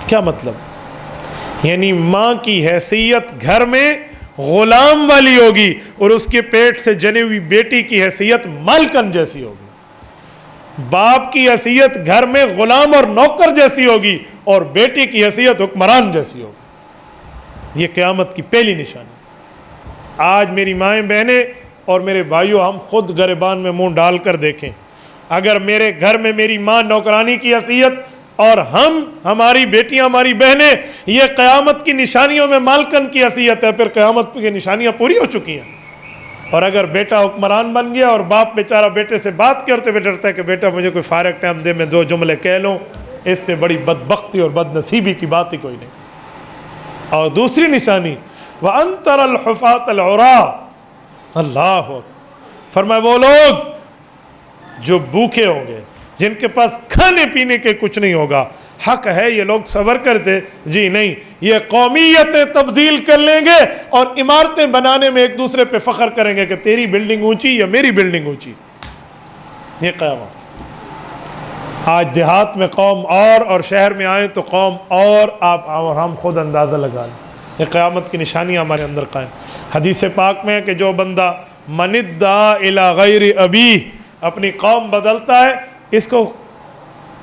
کیا مطلب؟ یعنی ماں کی حیثیت گھر میں غلام والی ہوگی اور اس کے پیٹ سے جنی ہوئی بیٹی کی حیثیت مالکن جیسی ہوگی، باپ کی حیثیت گھر میں غلام اور نوکر جیسی ہوگی اور بیٹی کی حیثیت حکمران جیسی ہوگی۔ یہ قیامت کی پہلی نشانی۔ آج میری مائیں بہنیں اور میرے بھائیوں، ہم خود گریبان میں منہ ڈال کر دیکھیں، اگر میرے گھر میں میری ماں نوکرانی کی حیثیت اور ہماری بیٹیاں، ہماری بہنیں یہ قیامت کی نشانیوں میں مالکن کی حیثیت ہے، پھر قیامت کی نشانیاں پوری ہو چکی ہیں۔ اور اگر بیٹا حکمران بن گیا اور باپ بیچارہ بیٹے سے بات کرتے ہوئے ڈرتا ہے کہ بیٹا مجھے کوئی فارغ ٹائم دے، میں 2 جملے کہہ لوں، اس سے بڑی بدبختی اور بد نصیبی کی بات ہی کوئی نہیں۔ اور دوسری نشانی وَأَن تَرَى الْحُفَاةَ الْعُرَاةَ، اللہ فرمایا وہ لوگ جو بھوکے ہوں گے، جن کے پاس کھانے پینے کے کچھ نہیں ہوگا۔ حق ہے یہ لوگ صبر کرتے؟ جی نہیں، یہ قومیتیں تبدیل کر لیں گے اور عمارتیں بنانے میں ایک دوسرے پہ فخر کریں گے کہ تیری بلڈنگ اونچی یا میری بلڈنگ اونچی۔ یہ قیامت۔ آج دیہات میں قوم اور شہر میں آئیں تو قوم اور ہم خود اندازہ لگا لیں۔ یہ قیامت کی نشانیاں ہمارے اندر قائم۔ حدیث پاک میں ہے کہ جو بندہ من ادعا الی غیر ابی، اپنی قوم بدلتا ہے، اس کو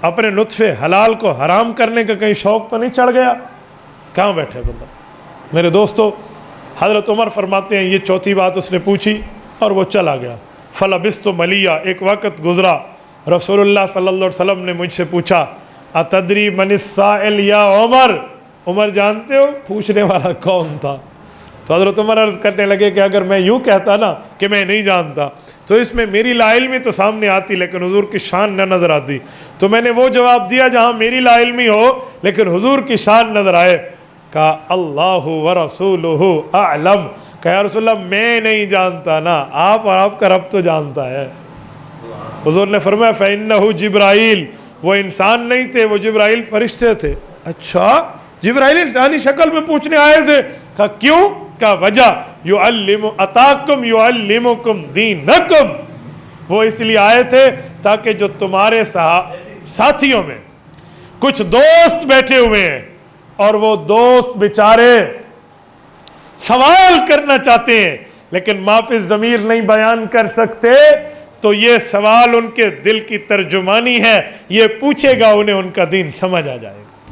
اپنے نطفے حلال کو حرام کرنے کا کہیں شوق تو نہیں چڑھ گیا؟ کہاں بیٹھے بندہ؟ میرے دوستو، حضرت عمر فرماتے ہیں یہ چوتھی بات اس نے پوچھی اور وہ چلا گیا۔ فلبثت ملیہ، ایک وقت گزرا، رسول اللہ صلی اللہ علیہ وسلم نے مجھ سے پوچھا اتدری من السائل یا عمر، عمر جانتے ہو پوچھنے والا کون تھا؟ تو حضرت عمر عرض کرنے لگے کہ اگر میں یوں کہتا نا کہ میں نہیں جانتا تو اس میں میری لا علمی تو سامنے آتی لیکن حضور کی شان نہ نظر آتی، تو میں نے وہ جواب دیا جہاں میری لا علمی ہو لیکن حضور کی شان نظر آئے۔ کہا اللہ ورسولہ اعلم، کہ یا رسول اللہ میں نہیں جانتا نا، آپ اور آپ کا رب تو جانتا ہے۔ حضور نے فرمایا فإنہ جبرائیل، وہ انسان نہیں تھے، وہ جبرائیل فرشتے تھے۔ اچھا، جبرائیل انسانی شکل میں پوچھنے آئے تھے؟ کہا کیوں؟ کہا وجہ اتاکم یعلمکم دینکم، وہ اس لیے آئے تھے تاکہ جو تمہارے ساتھیوں میں کچھ دوست بیٹھے ہوئے ہیں اور وہ دوست بیچارے سوال کرنا چاہتے ہیں لیکن ما فی الضمیر نہیں بیان کر سکتے، تو یہ سوال ان کے دل کی ترجمانی ہے، یہ پوچھے گا انہیں، ان کا دین سمجھ آ جائے گا۔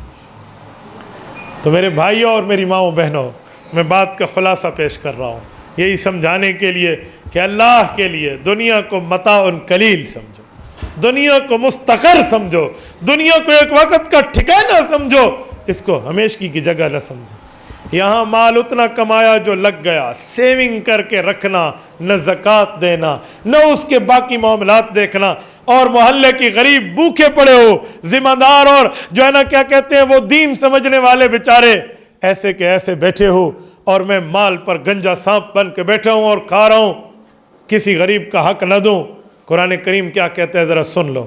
تو میرے بھائیوں اور میری ماؤں بہنوں، میں بات کا خلاصہ پیش کر رہا ہوں یہی سمجھانے کے لیے کہ اللہ کے لیے دنیا کو متاع قلیل سمجھو، دنیا کو مستقر سمجھو، دنیا کو ایک وقت کا ٹھکانہ سمجھو، اس کو ہمیشگی کی جگہ نہ سمجھو۔ یہاں مال اتنا کمایا جو لگ گیا، سیونگ کر کے رکھنا، نہ زکوٰۃ دینا، نہ اس کے باقی معاملات دیکھنا، اور محلے کی غریب بھوکے پڑے ہو، ذمہ دار اور جو ہے نا کیا کہتے ہیں وہ دین سمجھنے والے بیچارے ایسے کے ایسے بیٹھے ہو، اور میں مال پر گنجا سانپ بن کے بیٹھا ہوں اور کھا رہا ہوں، کسی غریب کا حق نہ دوں۔ قرآن کریم کیا کہتا ہے ذرا سن لو۔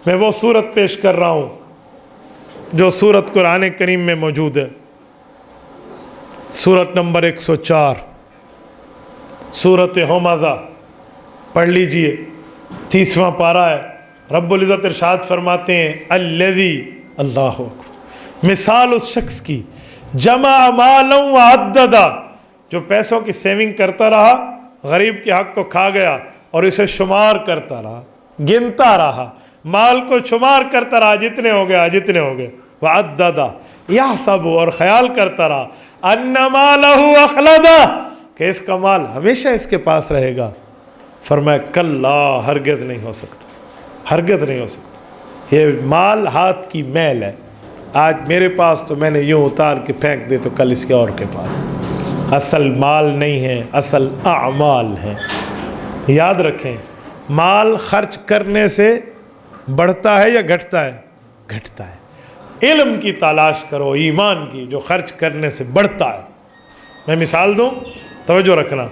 میں وہ صورت پیش کر رہا ہوں جو صورت قرآن کریم میں موجود ہے، سورت نمبر 104، سورت ہمزہ، پڑھ لیجئے، 30واں پارہ ہے۔ رب العزت ارشاد فرماتے ہیں الذی، اللہ اکبر، مثال اس شخص کی جمع مالا وعددا، جو پیسوں کی سیونگ کرتا رہا، غریب کے حق کو کھا گیا اور اسے شمار کرتا رہا، گنتا رہا، مال کو شمار کرتا رہا، جتنے ہو گیا جتنے ہو گئے، وعددا، یحسب، اور خیال کرتا رہا، ان مالہ اخلدا، کہ اس کا مال ہمیشہ اس کے پاس رہے گا۔ فرمایا کلا، ہرگز نہیں ہو سکتا، ہرگز نہیں ہو سکتا، یہ مال ہاتھ کی میل ہے، آج میرے پاس تو میں نے یوں اتار کے پھینک دے تو کل اس کے اور کے پاس، اصل مال نہیں ہے، اصل اعمال ہے۔ یاد رکھیں، مال خرچ کرنے سے بڑھتا ہے یا گھٹتا ہے؟ گھٹتا ہے۔ علم کی تلاش کرو، ایمان کی، جو خرچ کرنے سے بڑھتا ہے۔ میں مثال دوں، توجہ رکھنا۔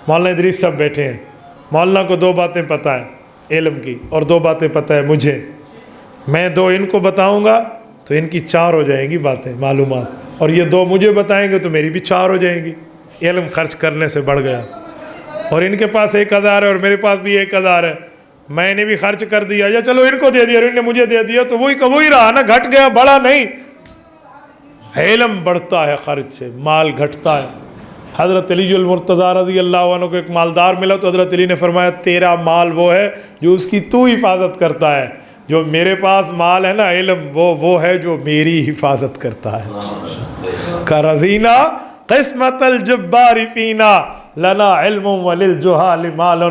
مولانا ادریس صاحب بیٹھے ہیں، مولانا کو 2 باتیں پتہ ہیں علم کی اور 2 باتیں پتہ ہے مجھے، میں 2 ان کو بتاؤں گا تو ان کی 4 ہو جائیں گی باتیں معلومات، اور یہ 2 مجھے بتائیں گے تو میری بھی 4 ہو جائیں گی۔ علم خرچ کرنے سے بڑھ گیا، اور ان کے پاس 1000 ہے اور میرے پاس بھی 1000 ہے، میں نے بھی خرچ کر دیا، یا چلو ان کو دے دیا اور ان نے مجھے دے دیا، تو وہی رہا نا، گھٹ گیا، بڑا نہیں۔ علم بڑھتا ہے خرچ سے، مال گھٹتا ہے۔ حضرت علی المرتضیٰ رضی اللہ عنہ کو ایک مالدار ملا تو حضرت علی نے فرمایا تیرا مال وہ ہے جو اس کی تو حفاظت کرتا ہے، جو میرے پاس مال ہے نا علم، وہ ہے جو میری حفاظت کرتا ہے۔ کرزینا قسمت الجبار فینا لنا علم وللجہال مال۔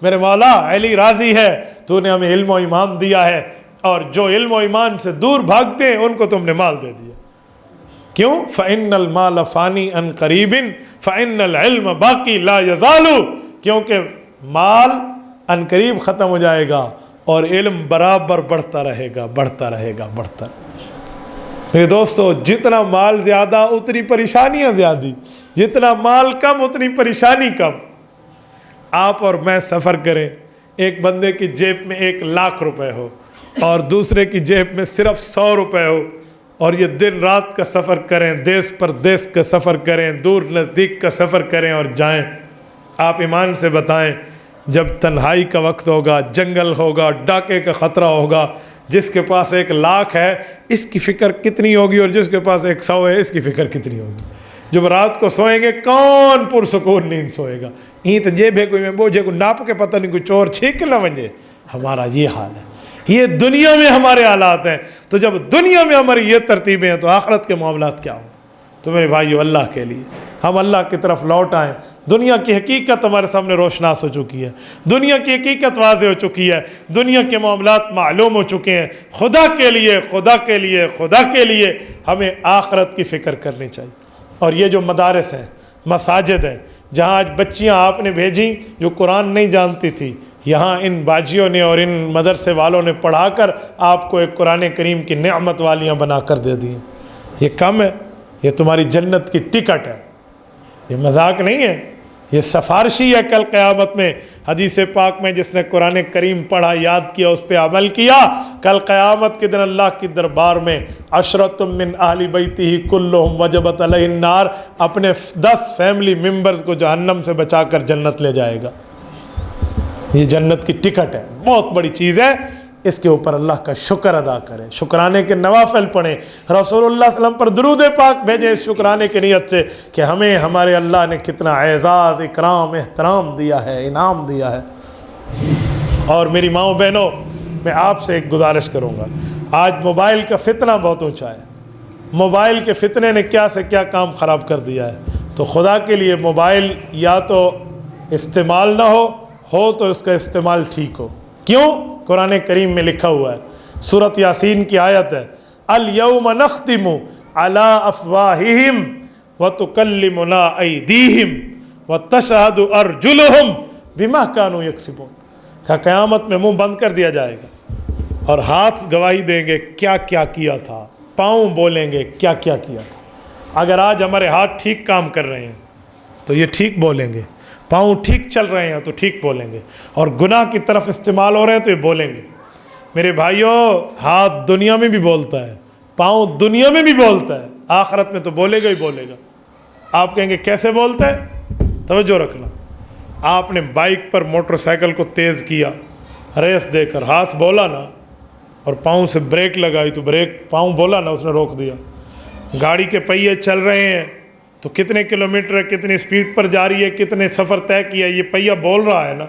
میرے مولا علی راضی ہے، تو نے ہمیں علم و ایمان دیا ہے، اور جو علم و ایمان سے دور بھاگتے ہیں ان کو تم نے مال دے دیا۔ کیوں؟ فَإِنَّ الْمَالَ فَانِي عَنْ قَرِيبٍ فَإِنَّ الْعِلْمَ بَاقِي لَا يَزَالُ۔ کیونکہ مال عن قریب ختم ہو جائے گا اور علم برابر بڑھتا رہے گا، بڑھتا رہے گا، بڑھتا رہے گا۔ میرے دوستو، جتنا مال زیادہ اتنی پریشانیاں زیادہ، جتنا مال کم اتنی پریشانی کم۔ آپ اور میں سفر کریں، ایک بندے کی جیب میں 1,00,000 روپے ہو اور دوسرے کی جیب میں صرف 100 روپے ہو، اور یہ دن رات کا سفر کریں، دیس پردیس کا سفر کریں، دور نزدیک کا سفر کریں اور جائیں۔ آپ ایمان سے بتائیں، جب تنہائی کا وقت ہوگا، جنگل ہوگا، ڈاکے کا خطرہ ہوگا، جس کے پاس 1,00,000 ہے اس کی فکر کتنی ہوگی، اور جس کے پاس 100 ہے اس کی فکر کتنی ہوگی؟ جب رات کو سوئیں گے کون پرسکون نیند سوئے گا؟ اینت جیب ہے کوئی میں بوجھے کو ناپ کے پتہ نہیں کوئی چور چھینک نہ ونجے۔ ہمارا یہ حال ہے، یہ دنیا میں ہمارے حالات ہیں۔ تو جب دنیا میں ہماری یہ ترتیبیں ہیں تو آخرت کے معاملات کیا ہوں؟ تو میرے بھائیو، اللہ کے لیے ہم اللہ کی طرف لوٹ آئیں۔ دنیا کی حقیقت ہمارے سامنے روشناس ہو چکی ہے، دنیا کی حقیقت واضح ہو چکی ہے، دنیا کے معاملات معلوم ہو چکے ہیں۔ خدا کے لیے، خدا کے لیے، خدا کے لیے ہمیں آخرت کی فکر کرنی چاہیے۔ اور یہ جو مدارس ہیں، مساجد ہیں، جہاں آج بچیاں آپ نے بھیجیں جو قرآن نہیں جانتی تھی، یہاں ان باجیوں نے اور ان مدرسے والوں نے پڑھا کر آپ کو ایک قرآن کریم کی نعمت والیاں بنا کر دے دی۔ یہ کم ہے؟ یہ تمہاری جنت کی ٹکٹ ہے، یہ مذاق نہیں ہے، یہ سفارشی ہے کل قیامت میں۔ حدیث پاک میں جس نے قرآن کریم پڑھا، یاد کیا، اس پہ عمل کیا، کل قیامت کے دن اللہ کی دربار میں عشرۃ من اہل بیتہ کلہم وجبت علیہ النار، اپنے 10 فیملی ممبرز کو جہنم سے بچا کر جنت لے جائے گا۔ یہ جنت کی ٹکٹ ہے، بہت بڑی چیز ہے۔ اس کے اوپر اللہ کا شکر ادا کریں، شکرانے کے نوافل پڑھیں، رسول اللہ صلی اللہ علیہ وسلم پر درود پاک بھیجیں اس شکرانے کی نیت سے کہ ہمیں ہمارے اللہ نے کتنا اعزاز، اکرام، احترام دیا ہے، انعام دیا ہے۔ اور میری ماؤں بہنوں، میں آپ سے ایک گزارش کروں گا، آج موبائل کا فتنہ بہت اونچا ہے۔ موبائل کے فتنے نے کیا سے کیا کام خراب کر دیا ہے۔ تو خدا کے لیے موبائل یا تو استعمال نہ ہو تو اس کا استعمال ٹھیک ہو۔ کیوں؟ قرآن کریم میں لکھا ہوا ہے، سورۃ یاسین کی آیت ہے، الیوم نختم علی افواہہم وتکلمنا ایدیہم وتشہد ارجلہم بما کانوا یکسبون۔ کہ قیامت میں منہ بند کر دیا جائے گا اور ہاتھ گواہی دیں گے کیا کیا کیا تھا، پاؤں بولیں گے کیا کیا کیا تھا۔ اگر آج ہمارے ہاتھ ٹھیک کام کر رہے ہیں تو یہ ٹھیک بولیں گے، پاؤں ٹھیک چل رہے ہیں تو ٹھیک بولیں گے، اور گناہ کی طرف استعمال ہو رہے ہیں تو یہ بولیں گے۔ میرے بھائیوں، ہاتھ دنیا میں بھی بولتا ہے، پاؤں دنیا میں بھی بولتا ہے، آخرت میں تو بولے گا ہی بولے گا۔ آپ کہیں گے کیسے بولتا ہے؟ توجہ رکھنا، آپ نے بائک پر موٹر سائیکل کو تیز کیا، ریس دے کر، ہاتھ بولا نا، اور پاؤں سے بریک لگائی تو بریک، پاؤں بولا نا، اس نے روک دیا۔ گاڑی کے پہیے چل رہے ہیں تو کتنے کلومیٹر ہے، کتنی سپیڈ پر جا رہی ہے، کتنے سفر طے کیا، یہ پہیہ بول رہا ہے نا۔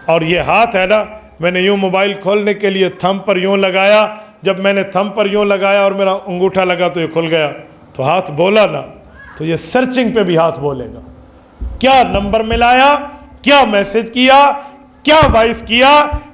اور یہ ہاتھ ہے نا، میں نے یوں موبائل کھولنے کے لیے تھم پر یوں لگایا، جب میں نے تھم پر یوں لگایا اور میرا انگوٹھا لگا تو یہ کھل گیا، تو ہاتھ بولا نا۔ تو یہ سرچنگ پہ بھی ہاتھ بولے گا، کیا نمبر ملایا، کیا میسج کیا، کیا وائس کیا،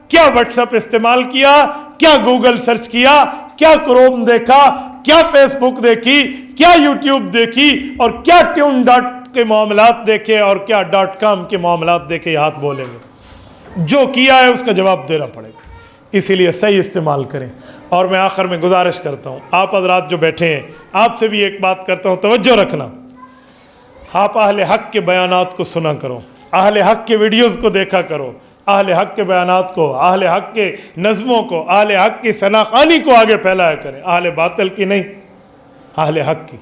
کیا واٹس ایپ استعمال کیا، کیا گوگل سرچ کیا، کیا کروم دیکھا، کیا فیس بک دیکھی، کیا یوٹیوب دیکھی، اور کیا ٹیون ڈاٹ کے معاملات دیکھے، اور کیا .com کے معاملات دیکھے، یہ ہاتھ بولیں گے۔ جو کیا ہے اس کا جواب دینا پڑے گا، اسی لیے صحیح استعمال کریں۔ اور میں آخر میں گزارش کرتا ہوں، آپ حضرات جو بیٹھے ہیں، آپ سے بھی ایک بات کرتا ہوں، توجہ رکھنا۔ آپ اہل حق کے بیانات کو سنا کرو، اہل حق کے ویڈیوز کو دیکھا کرو، اہل حق کے بیانات کو، اہل حق کے نظموں کو، اہل حق کی ثناخوانی کو آگے پھیلایا کریں، اہل باطل کی نہیں، اہل حق کی۔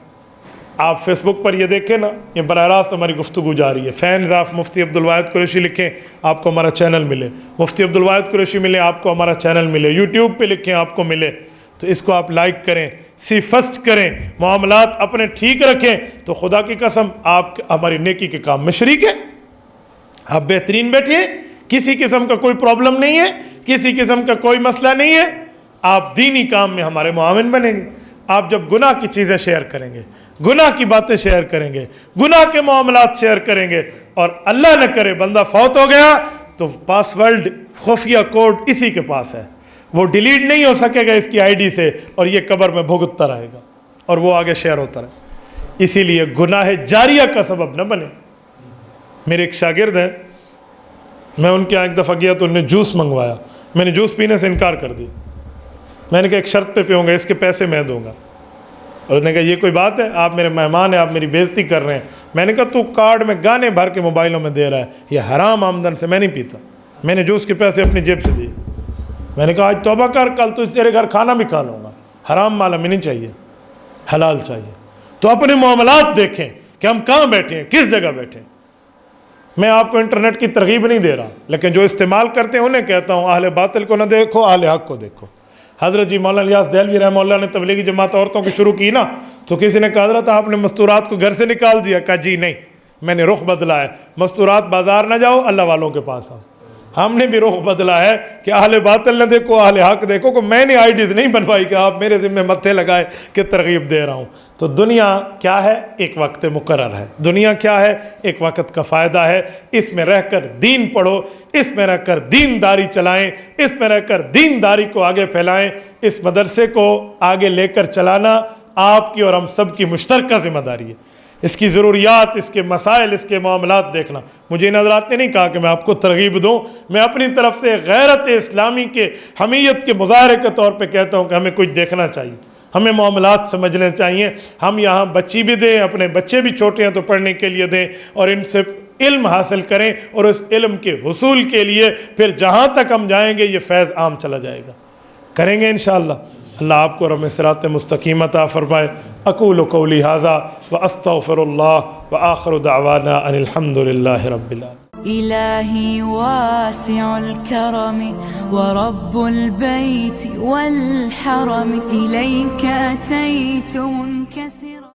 آپ فیس بک پر یہ دیکھیں نا، یہ براہ راست ہماری گفتگو جا رہی ہے، فینز آف مفتی عبدالواحد قریشی لکھیں آپ کو ہمارا چینل ملے، مفتی عبدالواحد قریشی ملے آپ کو ہمارا چینل ملے، یوٹیوب پہ لکھیں آپ کو ملے، تو اس کو آپ لائک کریں، سی فرسٹ کریں، معاملات اپنے ٹھیک رکھیں، تو خدا کی قسم آپ ہماری نیکی کے کام میں شریک ہیں، آپ بہترین بیٹھیں، کسی قسم کا کوئی پرابلم نہیں ہے، کسی قسم کا کوئی مسئلہ نہیں ہے، آپ دینی کام میں ہمارے معاون بنیں گے۔ آپ جب گناہ کی چیزیں شیئر کریں گے، گناہ کی باتیں شیئر کریں گے، گناہ کے معاملات شیئر کریں گے، اور اللہ نہ کرے بندہ فوت ہو گیا تو پاس ورڈ خفیہ کوڈ اسی کے پاس ہے، وہ ڈیلیٹ نہیں ہو سکے گا اس کی آئی ڈی سے، اور یہ قبر میں بھگتتا رہے گا اور وہ آگے شیئر ہوتا رہے۔ اسی لیے گناہ جاریہ کا سبب نہ بنے۔ میرے ایک شاگرد ہیں، میں ان کے یہاں ایک دفعہ گیا تو انہوں نے جوس منگوایا، میں نے جوس پینے سے انکار کر دی، میں نے کہا ایک شرط پہ پیوں گا، اس کے پیسے میں دوں گا۔ اور انہوں نے کہا یہ کوئی بات ہے، آپ میرے مہمان ہیں، آپ میری بےزتی کر رہے ہیں۔ میں نے کہا تو کارڈ میں گانے بھر کے موبائلوں میں دے رہا ہے، یہ حرام آمدن سے میں نہیں پیتا، میں نے جوس کے پیسے اپنی جیب سے دیے۔ میں نے کہا آج توبہ کر، کل تو تیرے گھر کھانا بھی کھا لوں گا، حرام مال ہمیں نہیں چاہیے، حلال چاہیے۔ تو اپنے معاملات دیکھیں کہ ہم کہاں بیٹھے ہیں، کس جگہ بیٹھے ہیں۔ میں آپ کو انٹرنیٹ کی ترغیب نہیں دے رہا، لیکن جو استعمال کرتے ہیں انہیں کہتا ہوں اہل باطل کو نہ دیکھو، اہل حق کو دیکھو۔ حضرت جی مولانا الیاس دہلوی رحمہ اللہ نے تبلیغی جماعت عورتوں کی شروع کی نا، تو کسی نے کہا حضرت آپ نے مستورات کو گھر سے نکال دیا؟ کہا جی نہیں، میں نے رخ بدلا ہے، مستورات بازار نہ جاؤ، اللہ والوں کے پاس آؤ۔ ہم نے بھی رخ بدلا ہے کہ اہل باطل نہ دیکھو، اہل حق دیکھو، کہ میں نے آئی ڈیز نہیں بنوائی کہ آپ میرے ذمہ متھے لگائے کہ ترغیب دے رہا ہوں۔ تو دنیا کیا ہے؟ ایک وقت مقرر ہے، دنیا کیا ہے؟ ایک وقت کا فائدہ ہے، اس میں رہ کر دین پڑھو، اس میں رہ کر دینداری چلائیں، اس میں رہ کر دینداری کو آگے پھیلائیں۔ اس مدرسے کو آگے لے کر چلانا آپ کی اور ہم سب کی مشترکہ ذمہ داری ہے۔ اس کی ضروریات، اس کے مسائل، اس کے معاملات دیکھنا۔ مجھے ان حضرات نے نہیں کہا کہ میں آپ کو ترغیب دوں، میں اپنی طرف سے غیرت اسلامی کے حمیت کے مظاہرے کے طور پہ کہتا ہوں کہ ہمیں کچھ دیکھنا چاہیے، ہمیں معاملات سمجھنے چاہیے۔ ہم یہاں بچی بھی دیں، اپنے بچے بھی چھوٹے ہیں تو پڑھنے کے لیے دیں، اور ان سے علم حاصل کریں، اور اس علم کے حصول کے لیے پھر جہاں تک ہم جائیں گے یہ فیض عام چلا جائے گا۔ کریں گے انشاءاللہ۔ اللہ آپ کو رب صراط مستقیم عطا فرمائے۔ اقول قولی ھذا واستغفر اللہ وآخر دعوانا ان الحمد للہ رب العالمین۔ إلهي واسع الكرم ورب البيت والحرم إليك أتيت منكسرا